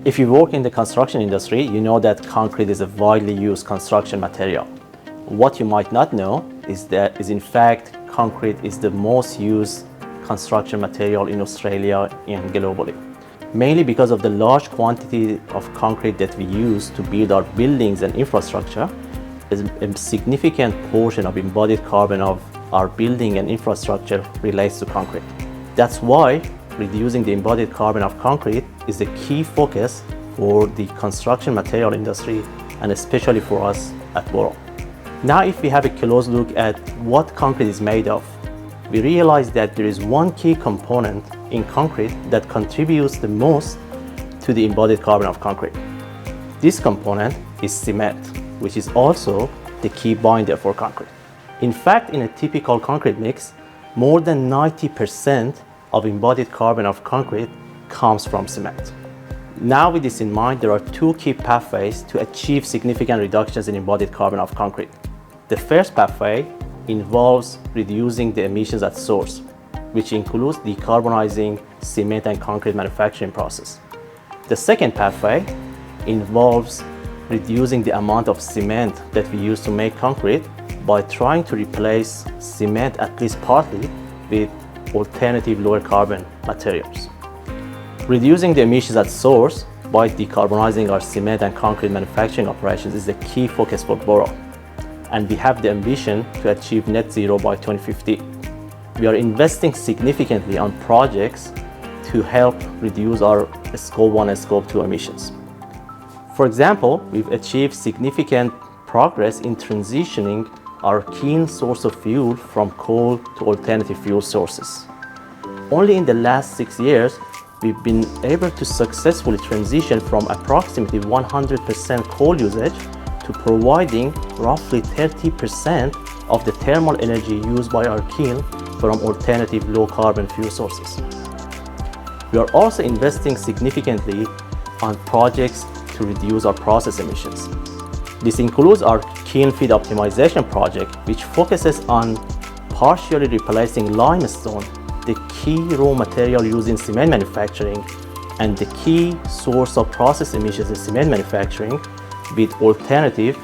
If you work in the construction industry, you know that concrete is a widely used construction material. What you might not know is that in fact, concrete is the most used construction material in Australia and globally. Mainly because of the large quantity of concrete that we use to build our buildings and infrastructure, a significant portion of embodied carbon of our building and infrastructure relates to concrete. That's why reducing the embodied carbon of concrete is a key focus for the construction material industry and especially for us at Boral. Now, if we have a close look at what concrete is made of, we realize that there is one key component in concrete that contributes the most to the embodied carbon of concrete. This component is cement, which is also the key binder for concrete. In fact, in a typical concrete mix, more than 90% of embodied carbon of concrete comes from cement. Now, with this in mind, there are two key pathways to achieve significant reductions in embodied carbon of concrete. The first pathway involves reducing the emissions at source, which includes decarbonizing cement and concrete manufacturing process. The second pathway involves reducing the amount of cement that we use to make concrete by trying to replace cement at least partly with alternative lower carbon materials. Reducing the emissions at source by decarbonizing our cement and concrete manufacturing operations is the key focus for Boral, and we have the ambition to achieve net zero by 2050. We are investing significantly on projects to help reduce our Scope 1 and Scope 2 emissions. For example, we've achieved significant progress in transitioning our key source of fuel from coal to alternative fuel sources. Only in the last 6 years, we've been able to successfully transition from approximately 100% coal usage to providing roughly 30% of the thermal energy used by our kiln from alternative low-carbon fuel sources. We are also investing significantly on projects to reduce our process emissions. This includes our kiln feed optimization project, which focuses on partially replacing limestone, the key raw material used in cement manufacturing and the key source of process emissions in cement manufacturing, with alternative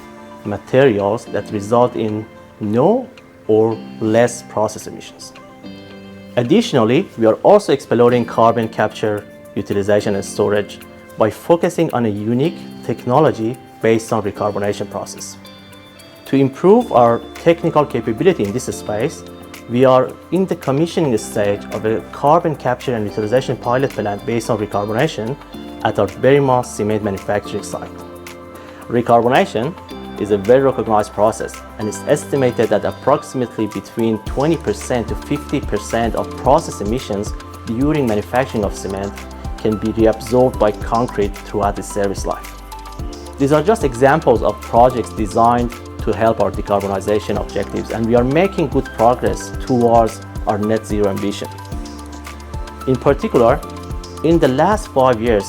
materials that result in no or less process emissions. Additionally, we are also exploring carbon capture, utilization and storage by focusing on a unique technology based on recarbonation process. To improve our technical capability in this space, we are in the commissioning stage of a carbon capture and utilization pilot plant based on recarbonation at our Berrima cement manufacturing site. Recarbonation is a well-recognized process, and it's estimated that approximately between 20% to 50% of process emissions during manufacturing of cement can be reabsorbed by concrete throughout its service life. These are just examples of projects designed to help our decarbonization objectives, and we are making good progress towards our net zero ambition. In particular, in the last 5 years,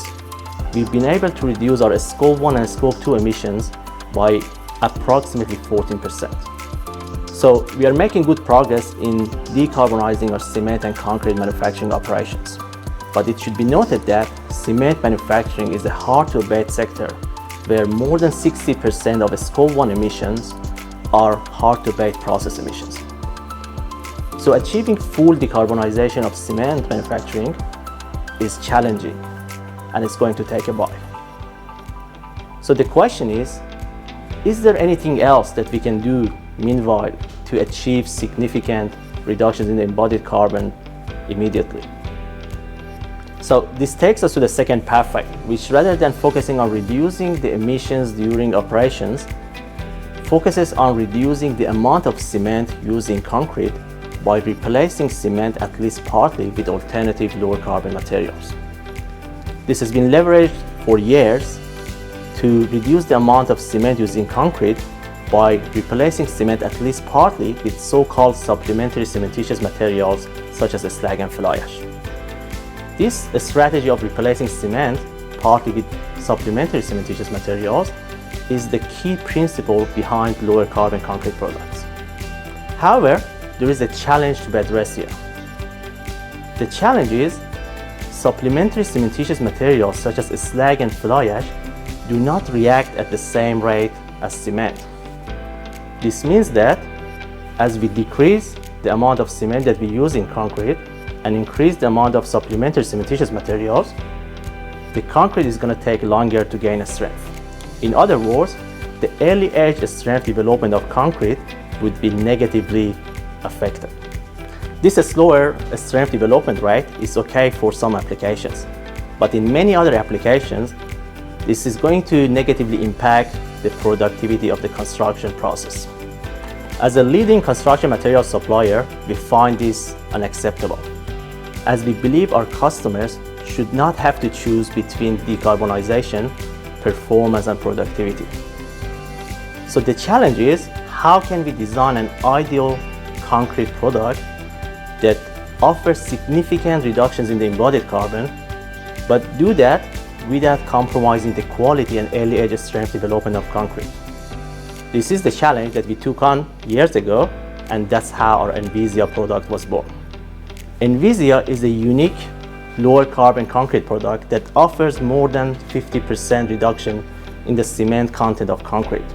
we've been able to reduce our Scope 1 and Scope 2 emissions by approximately 14%. So we are making good progress in decarbonizing our cement and concrete manufacturing operations. But it should be noted that cement manufacturing is a hard-to-abate sector where more than 60% of Scope 1 emissions are hard-to-abate process emissions. So achieving full decarbonization of cement manufacturing is challenging, and it's going to take a while. So the question is there anything else that we can do meanwhile to achieve significant reductions in the embodied carbon immediately? So this takes us to the second pathway, which rather than focusing on reducing the emissions during operations, focuses on reducing the amount of cement used in concrete by replacing cement at least partly with alternative lower carbon materials. This has been leveraged for years to reduce the amount of cement used in concrete by replacing cement at least partly with so-called supplementary cementitious materials such as slag and fly ash. This strategy of replacing cement partly with supplementary cementitious materials is the key principle behind lower carbon concrete products. However, there is a challenge to be addressed here. The challenge is Supplementary cementitious materials such as slag and fly ash do not react at the same rate as cement. This means that as we decrease the amount of cement that we use in concrete and increase the amount of supplementary cementitious materials, the concrete is going to take longer to gain strength. In other words, the early age strength development of concrete would be negatively affected. This slower strength development rate is okay for some applications, but in many other applications, this is going to negatively impact the productivity of the construction process. As a leading construction material supplier, we find this unacceptable, as we believe our customers should not have to choose between decarbonization, performance, and productivity. So the challenge is, how can we design an ideal concrete product that offers significant reductions in the embodied carbon, but do that without compromising the quality and early age strength development of concrete? This is the challenge that we took on years ago, and that's how our Envisia product was born. Envisia is a unique lower carbon concrete product that offers more than 50% reduction in the cement content of concrete.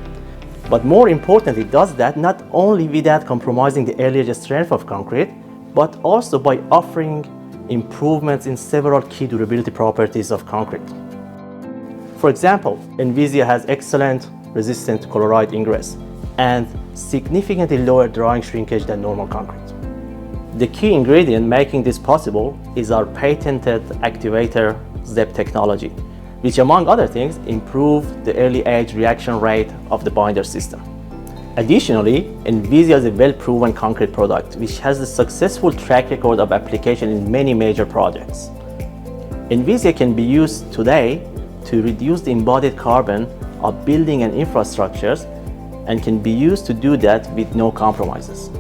But more importantly, it does that not only without compromising the early age strength of concrete, but also by offering improvements in several key durability properties of concrete. For example, Envisia has excellent resistance to chloride ingress and significantly lower drying shrinkage than normal concrete. The key ingredient making this possible is our patented activator ZEP technology, which among other things improve the early age reaction rate of the binder system. Additionally, Envisia is a well-proven concrete product which has a successful track record of application in many major projects. Envisia can be used today to reduce the embodied carbon of building and infrastructures, and can be used to do that with no compromises.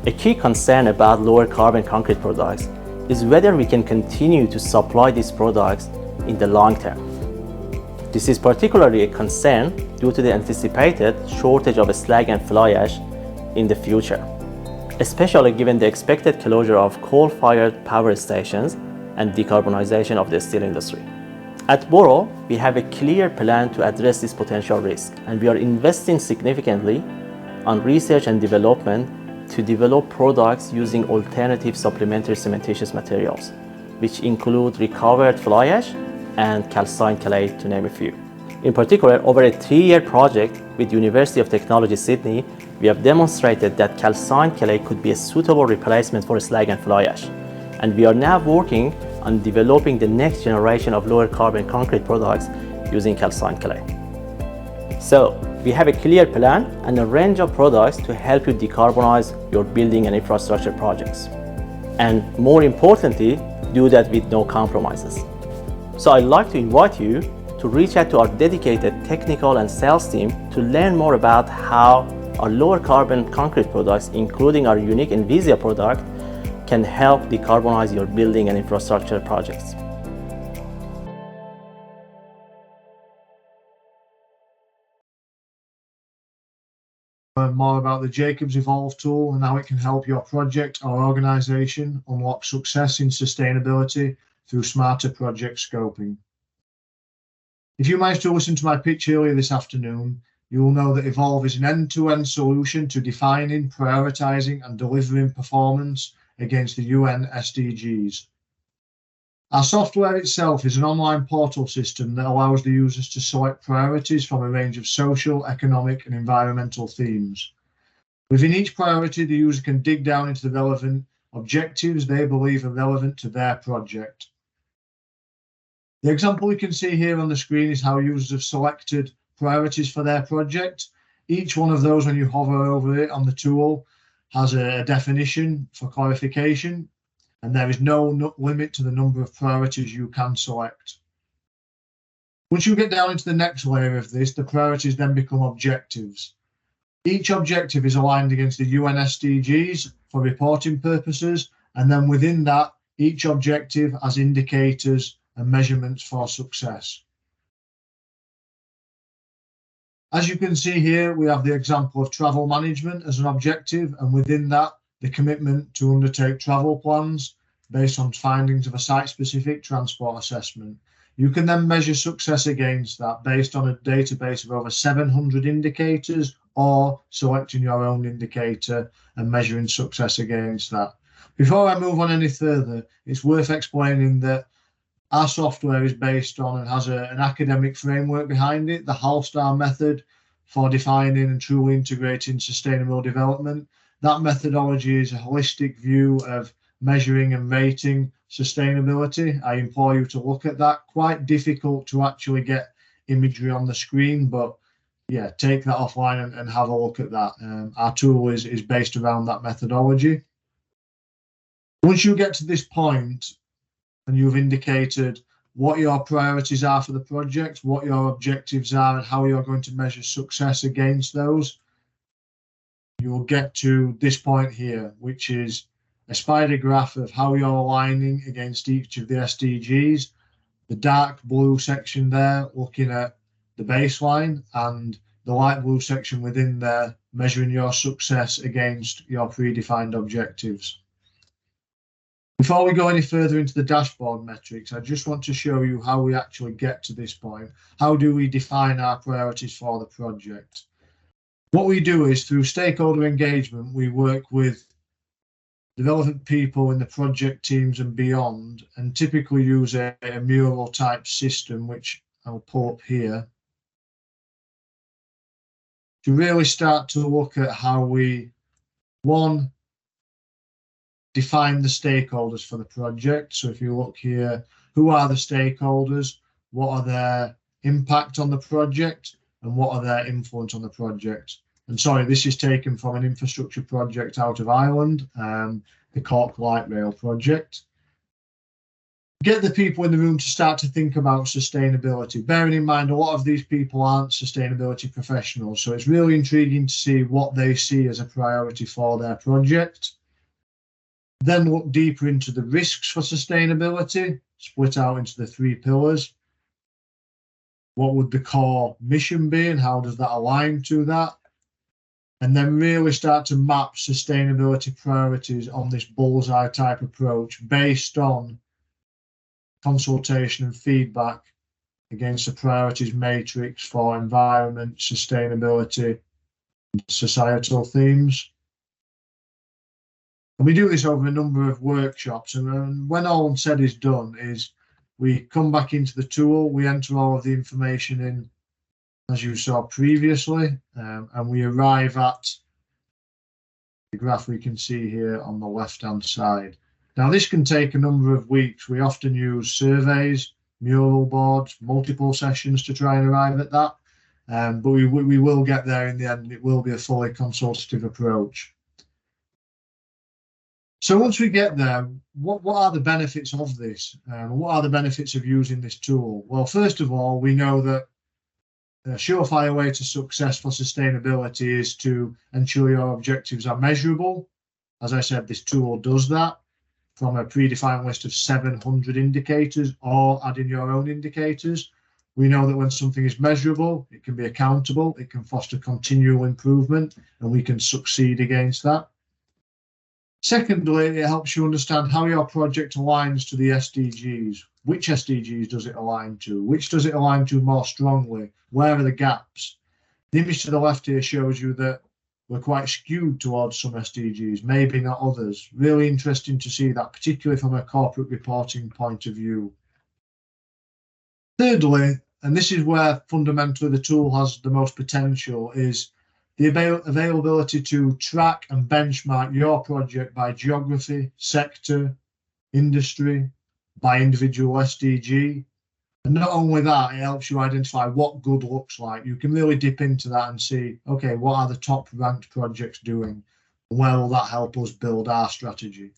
A key concern about lower carbon concrete products is whether we can continue to supply these products in the long term. This is particularly a concern due to the anticipated shortage of slag and fly ash in the future, especially given the expected closure of coal-fired power stations and decarbonization of the steel industry. At Boro, we have a clear plan to address this potential risk, and we are investing significantly on research and development to develop products using alternative supplementary cementitious materials, which include recovered fly ash and calcined clay, to name a few. In particular, over a 3-year project with University of Technology Sydney, we have demonstrated that calcined clay could be a suitable replacement for slag and fly ash, and we are now working on developing the next generation of lower carbon concrete products using calcined clay. So, we have a clear plan and a range of products to help you decarbonize your building and infrastructure projects. And more importantly, do that with no compromises. So I'd like to invite you to reach out to our dedicated technical and sales team to learn more about how our lower carbon concrete products, including our unique Envisia product, can help decarbonize your building and infrastructure projects. Learn more about the Jacobs Evolve tool and how it can help your project or organization unlock success in sustainability through smarter project scoping. If you managed to listen to my pitch earlier this afternoon, you will know that Evolve is an end-to-end solution to defining, prioritizing, and delivering performance against the UN SDGs. Our software itself is an online portal system that allows the users to select priorities from a range of social, economic, and environmental themes. Within each priority, the user can dig down into the relevant objectives they believe are relevant to their project. The example we can see here on the screen is how users have selected priorities for their project. Each one of those, when you hover over it on the tool, has a definition for clarification, and there is no limit to the number of priorities you can select. Once you get down into the next layer of this, the priorities then become objectives. Each objective is aligned against the UN SDGs for reporting purposes, and then within that, each objective has indicators and measurements for success. As you can see here, we have the example of travel management as an objective, and within that, the commitment to undertake travel plans, based on findings of a site-specific transport assessment. You can then measure success against that based on a database of over 700 indicators, or selecting your own indicator and measuring success against that. Before I move on any further, it's worth explaining that our software is based on and has an academic framework behind it, the Halstar method for defining and truly integrating sustainable development. That methodology is a holistic view of measuring and rating sustainability. I implore you to look at that. Quite difficult to actually get imagery on the screen, but yeah, take that offline and have a look at that. Our tool is based around that methodology. Once you get to this point and you've indicated what your priorities are for the project, what your objectives are, and how you're going to measure success against those, you will get to this point here, which is a spider graph of how you're aligning against each of the SDGs. The dark blue section there looking at the baseline, and the light blue section within there measuring your success against your predefined objectives. Before we go any further into the dashboard metrics, I just want to show you how we actually get to this point. How do we define our priorities for the project? What we do is, through stakeholder engagement, we work with the relevant people in the project teams and beyond, and typically use a mural type system, which I'll pull up here, to really start to look at how we, one, define the stakeholders for the project. So if you look here, who are the stakeholders? What are their impact on the project? And what are their influence on the project? And sorry, this is taken from an infrastructure project out of Ireland, the Cork Light Rail project. Get the people in the room to start to think about sustainability, bearing in mind a lot of these people aren't sustainability professionals. So it's really intriguing to see what they see as a priority for their project. Then look deeper into the risks for sustainability, split out into the 3 pillars. What would the core mission be and how does that align to that? And then really start to map sustainability priorities on this bullseye type approach based on consultation and feedback against the priorities matrix for environment, sustainability, and societal themes. And we do this over a number of workshops, and when all said is done is we come back into the tool, we enter all of the information in as you saw previously, and we arrive at the graph we can see here on the left hand side. Now this can take a number of weeks. We often use surveys, mural boards, multiple sessions to try and arrive at that, but we will get there in the end. It will be a fully consultative approach. So once we get there, what are the benefits of this? What are the benefits of using this tool? Well, first of all, we know that a surefire way to success for sustainability is to ensure your objectives are measurable. As I said, this tool does that from a predefined list of 700 indicators, or adding your own indicators. We know that when something is measurable, it can be accountable, it can foster continual improvement, and we can succeed against that. Secondly, it helps you understand how your project aligns to the SDGs. Which SDGs does it align to? Which does it align to more strongly? Where are the gaps? The image to the left here shows you that we're quite skewed towards some SDGs, maybe not others. Really interesting to see that, particularly from a corporate reporting point of view. Thirdly, and this is where fundamentally the tool has the most potential, is the availability to track and benchmark your project by geography, sector, industry, by individual SDG. And not only that, it helps you identify what good looks like. You can really dip into that and see, okay, what are the top ranked projects doing? And where will that help us build our strategy?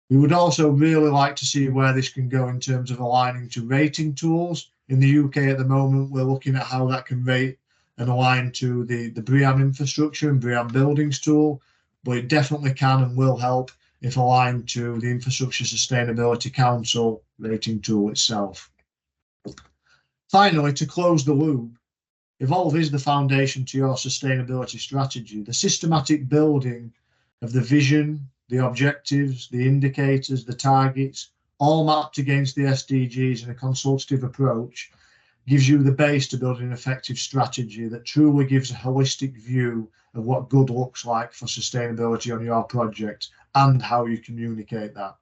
We would also really like to see where this can go in terms of aligning to rating tools. In the UK at the moment, we're looking at how that can rate and align to the BREEAM infrastructure and BREEAM buildings tool, but it definitely can and will help if aligned to the Infrastructure Sustainability Council rating tool itself. Finally, to close the loop, Evolve is the foundation to your sustainability strategy. The systematic building of the vision, the objectives, the indicators, the targets, all mapped against the SDGs in a consultative approach, gives you the base to build an effective strategy that truly gives a holistic view of what good looks like for sustainability on your project and how you communicate that.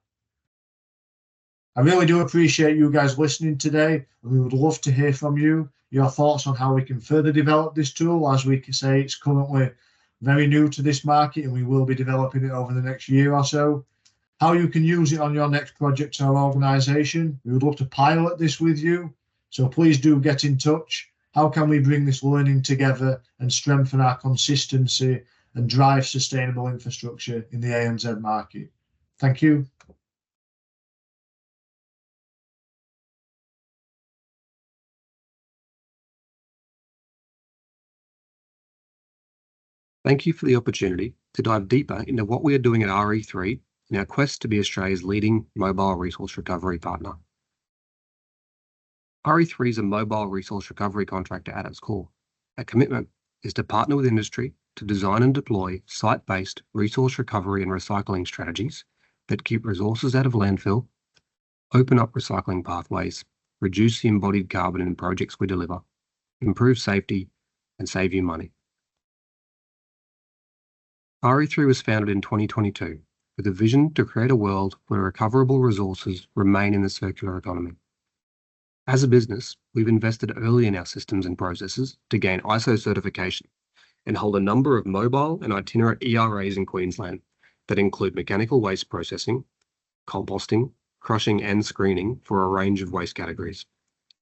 I really do appreciate you guys listening today, and we would love to hear from you, your thoughts on how we can further develop this tool. As we can say, it's currently very new to this market, and we will be developing it over the next year or so. How you can use it on your next project or organisation. We would love to pilot this with you, so please do get in touch. How can we bring this learning together and strengthen our consistency and drive sustainable infrastructure in the ANZ market? Thank you. Thank you for the opportunity to dive deeper into what we are doing at RE3 in our quest to be Australia's leading mobile resource recovery partner. RE3 is a mobile resource recovery contractor at its core. Our commitment is to partner with industry to design and deploy site-based resource recovery and recycling strategies that keep resources out of landfill, open up recycling pathways, reduce the embodied carbon in projects we deliver, improve safety, and save you money. RE3 was founded in 2022 with a vision to create a world where recoverable resources remain in the circular economy. As a business, we've invested early in our systems and processes to gain ISO certification and hold a number of mobile and itinerant ERAs in Queensland that include mechanical waste processing, composting, crushing and screening for a range of waste categories.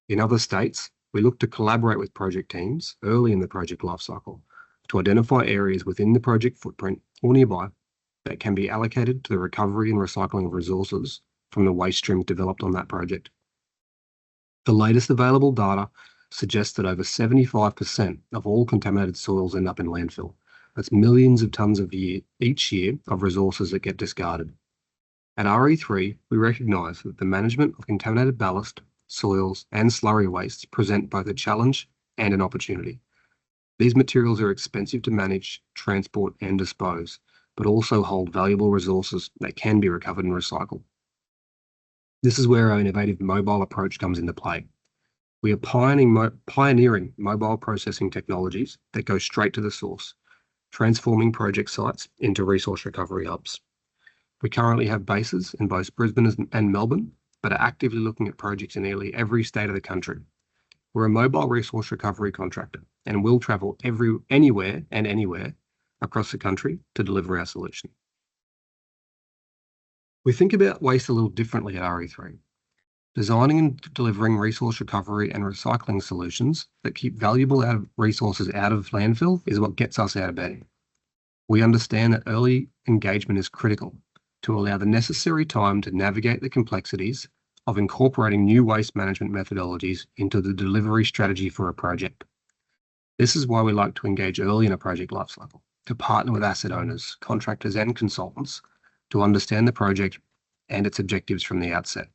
In other states, we look to collaborate with project teams early in the project lifecycle to identify areas within the project footprint or nearby that can be allocated to the recovery and recycling of resources from the waste streams developed on that project. The latest available data suggests that over 75% of all contaminated soils end up in landfill. That's millions of tonnes each year of resources that get discarded. At RE3, we recognise that the management of contaminated ballast, soils and slurry wastes present both a challenge and an opportunity. These materials are expensive to manage, transport and dispose, but also hold valuable resources that can be recovered and recycled. This is where our innovative mobile approach comes into play. We are pioneering mobile processing technologies that go straight to the source, transforming project sites into resource recovery hubs. We currently have bases in both Brisbane and Melbourne, but are actively looking at projects in nearly every state of the country. We're a mobile resource recovery contractor and will travel anywhere across the country to deliver our solution. We think about waste a little differently at RE3. Designing and delivering resource recovery and recycling solutions that keep valuable resources out of landfill is what gets us out of bed. We understand that early engagement is critical to allow the necessary time to navigate the complexities of incorporating new waste management methodologies into the delivery strategy for a project. This is why we like to engage early in a project lifecycle, to partner with asset owners, contractors and consultants to understand the project and its objectives from the outset.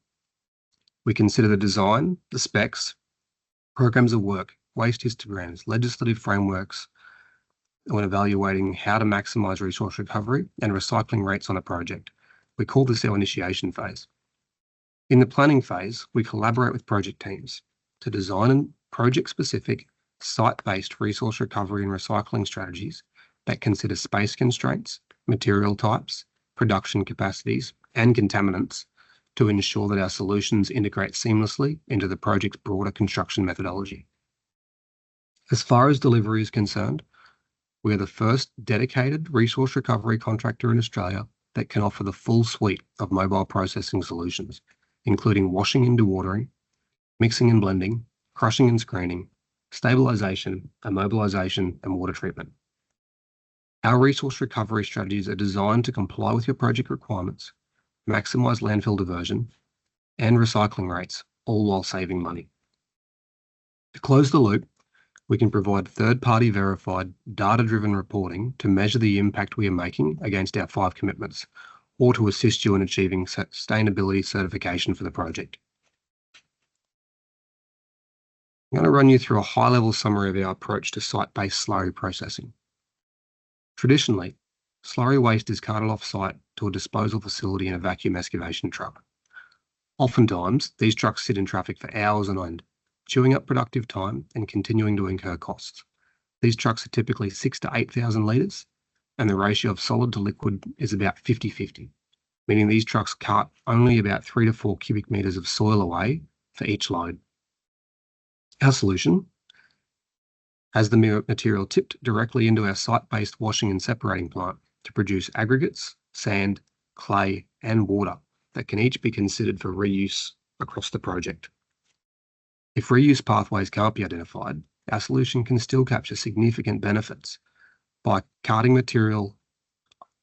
We consider the design, the specs, programs of work, waste histograms, legislative frameworks when evaluating how to maximise resource recovery and recycling rates on a project. We call this our initiation phase. In the planning phase, we collaborate with project teams to design project-specific, site-based resource recovery and recycling strategies that consider space constraints, material types, production capacities, and contaminants to ensure that our solutions integrate seamlessly into the project's broader construction methodology. As far as delivery is concerned, we are the first dedicated resource recovery contractor in Australia that can offer the full suite of mobile processing solutions, including washing and dewatering, mixing and blending, crushing and screening, stabilisation, immobilisation and water treatment. Our resource recovery strategies are designed to comply with your project requirements, maximise landfill diversion and recycling rates, all while saving money. To close the loop, we can provide third-party verified, data-driven reporting to measure the impact we are making against our 5 commitments, or to assist you in achieving sustainability certification for the project. I'm going to run you through a high-level summary of our approach to site-based slurry processing. Traditionally, slurry waste is carted off-site to a disposal facility in a vacuum excavation truck. Oftentimes, these trucks sit in traffic for hours on end, chewing up productive time and continuing to incur costs. These trucks are typically 6,000 to 8,000 litres, and the ratio of solid to liquid is about 50-50, meaning these trucks cart only about 3 to 4 cubic metres of soil away for each load. Our solution has the material tipped directly into our site-based washing and separating plant to produce aggregates, sand, clay, and water that can each be considered for reuse across the project. If reuse pathways can't be identified, our solution can still capture significant benefits by carting material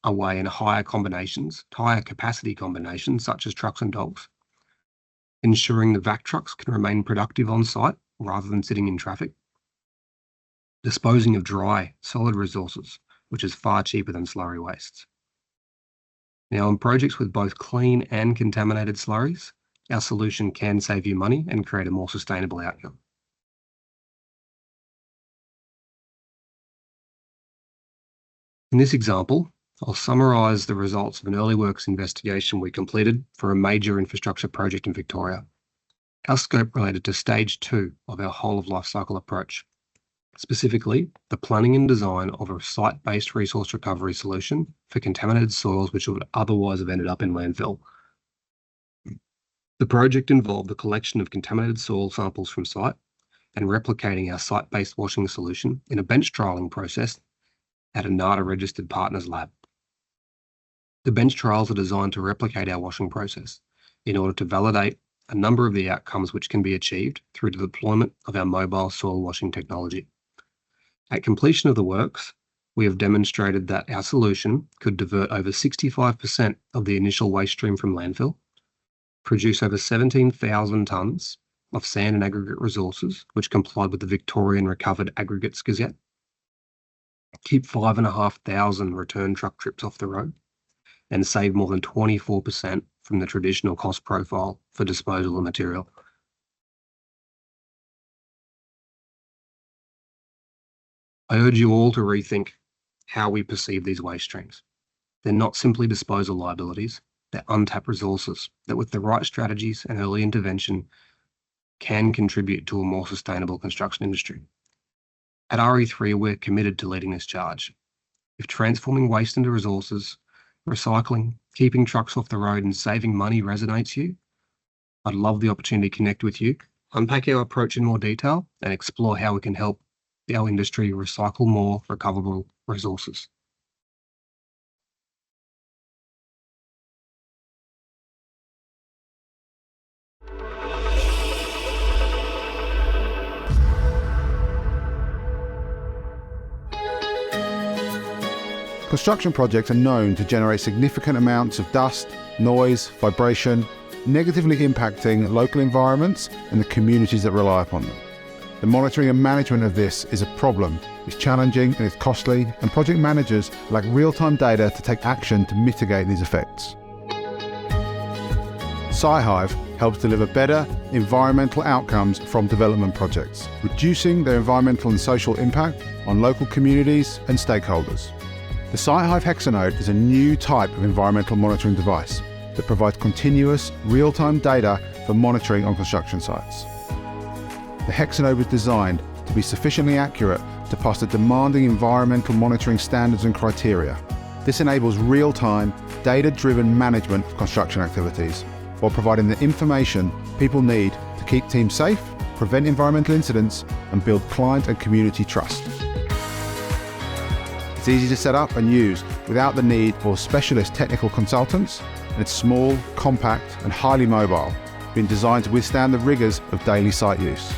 away in higher capacity combinations, such as trucks and dogs, ensuring the vac trucks can remain productive on site rather than sitting in traffic, disposing of dry, solid resources, which is far cheaper than slurry wastes. Now, in projects with both clean and contaminated slurries, our solution can save you money and create a more sustainable outcome. In this example, I'll summarise the results of an early works investigation we completed for a major infrastructure project in Victoria. Our scope related to stage 2 of our whole of life cycle approach, specifically the planning and design of a site-based resource recovery solution for contaminated soils which would otherwise have ended up in landfill. The project involved the collection of contaminated soil samples from site and replicating our site-based washing solution in a bench trialling process at a NADA registered partners lab. The bench trials are designed to replicate our washing process in order to validate a number of the outcomes which can be achieved through the deployment of our mobile soil washing technology. At completion of the works, we have demonstrated that our solution could divert over 65% of the initial waste stream from landfill, produce over 17,000 tonnes of sand and aggregate resources, which complied with the Victorian Recovered Aggregates Gazette, keep 5,500 return truck trips off the road, and save more than 24% from the traditional cost profile for disposal of material. I urge you all to rethink how we perceive these waste streams. They're not simply disposal liabilities, they're untapped resources that with the right strategies and early intervention can contribute to a more sustainable construction industry. At RE3, we're committed to leading this charge. If transforming waste into resources, recycling, keeping trucks off the road and saving money resonates you, I'd love the opportunity to connect with you, unpack our approach in more detail and explore how we can help our industry recycle more recoverable resources. Construction projects are known to generate significant amounts of dust, noise, vibration, negatively impacting local environments and the communities that rely upon them. The monitoring and management of this is a problem. It's challenging and it's costly, and project managers lack real-time data to take action to mitigate these effects. SciHive helps deliver better environmental outcomes from development projects, reducing their environmental and social impact on local communities and stakeholders. The SciHive Hexanode is a new type of environmental monitoring device that provides continuous, real-time data for monitoring on construction sites. The Hexanode was designed to be sufficiently accurate to pass the demanding environmental monitoring standards and criteria. This enables real-time, data-driven management of construction activities, while providing the information people need to keep teams safe, prevent environmental incidents, and build client and community trust. It's easy to set up and use without the need for specialist technical consultants, and it's small, compact, and highly mobile, being designed to withstand the rigours of daily site use.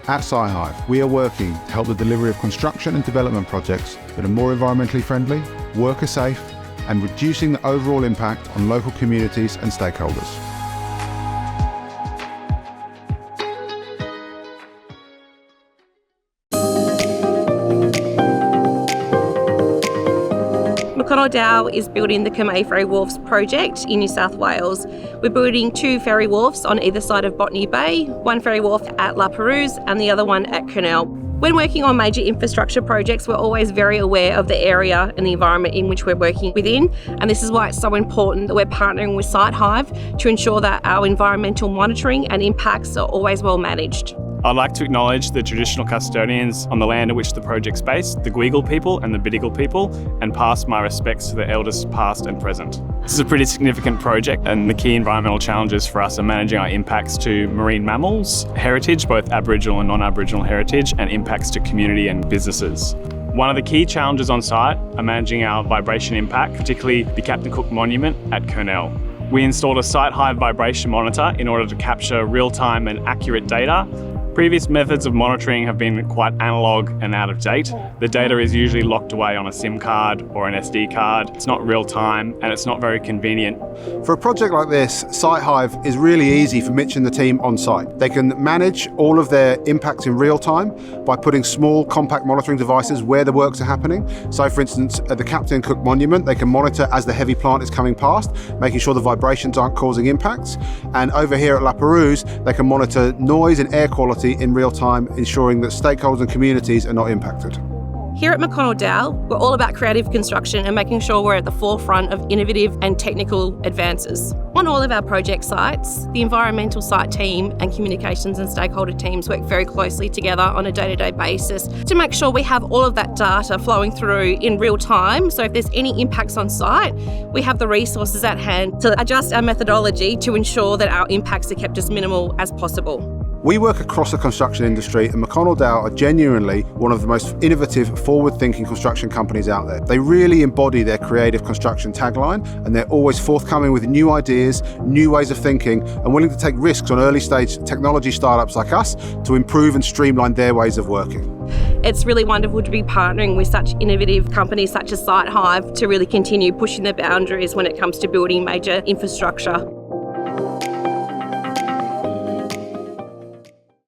At SciHive, we are working to help the delivery of construction and development projects that are more environmentally friendly, worker safe, and reducing the overall impact on local communities and stakeholders. Dow is building the Kamay Ferry Wharfs project in New South Wales. We're building 2 ferry wharfs on either side of Botany Bay, one ferry wharf at La Perouse and the other one at Kurnell. When working on major infrastructure projects, we're always very aware of the area and the environment in which we're working within, and this is why it's so important that we're partnering with SiteHive to ensure that our environmental monitoring and impacts are always well managed. I'd like to acknowledge the traditional custodians on the land on which the project's based, the Gweagal people and the Bidjigal people, and pass my respects to the elders past and present. This is a pretty significant project, and the key environmental challenges for us are managing our impacts to marine mammals, heritage, both Aboriginal and non-Aboriginal heritage, and impacts to community and businesses. One of the key challenges on site are managing our vibration impact, particularly the Captain Cook Monument at Kurnell. We installed a SiteHive vibration monitor in order to capture real-time and accurate data. Previous methods of monitoring have been quite analogue and out of date. The data is usually locked away on a SIM card or an SD card. It's not real time and it's not very convenient. For a project like this, SiteHive is really easy for Mitch and the team on site. They can manage all of their impacts in real time by putting small compact monitoring devices where the works are happening. So for instance, at the Captain Cook Monument, they can monitor as the heavy plant is coming past, making sure the vibrations aren't causing impacts. And over here at La Perouse, they can monitor noise and air quality in real time, ensuring that stakeholders and communities are not impacted. Here at McConnell Dow, we're all about creative construction and making sure we're at the forefront of innovative and technical advances. On all of our project sites, the environmental site team and communications and stakeholder teams work very closely together on a day-to-day basis to make sure we have all of that data flowing through in real time. So if there's any impacts on site, we have the resources at hand to adjust our methodology to ensure that our impacts are kept as minimal as possible. We work across the construction industry, and McConnell Dow are genuinely one of the most innovative, forward-thinking construction companies out there. They really embody their creative construction tagline, and they're always forthcoming with new ideas, new ways of thinking, and willing to take risks on early-stage technology startups like us to improve and streamline their ways of working. It's really wonderful to be partnering with such innovative companies such as SiteHive to really continue pushing the boundaries when it comes to building major infrastructure.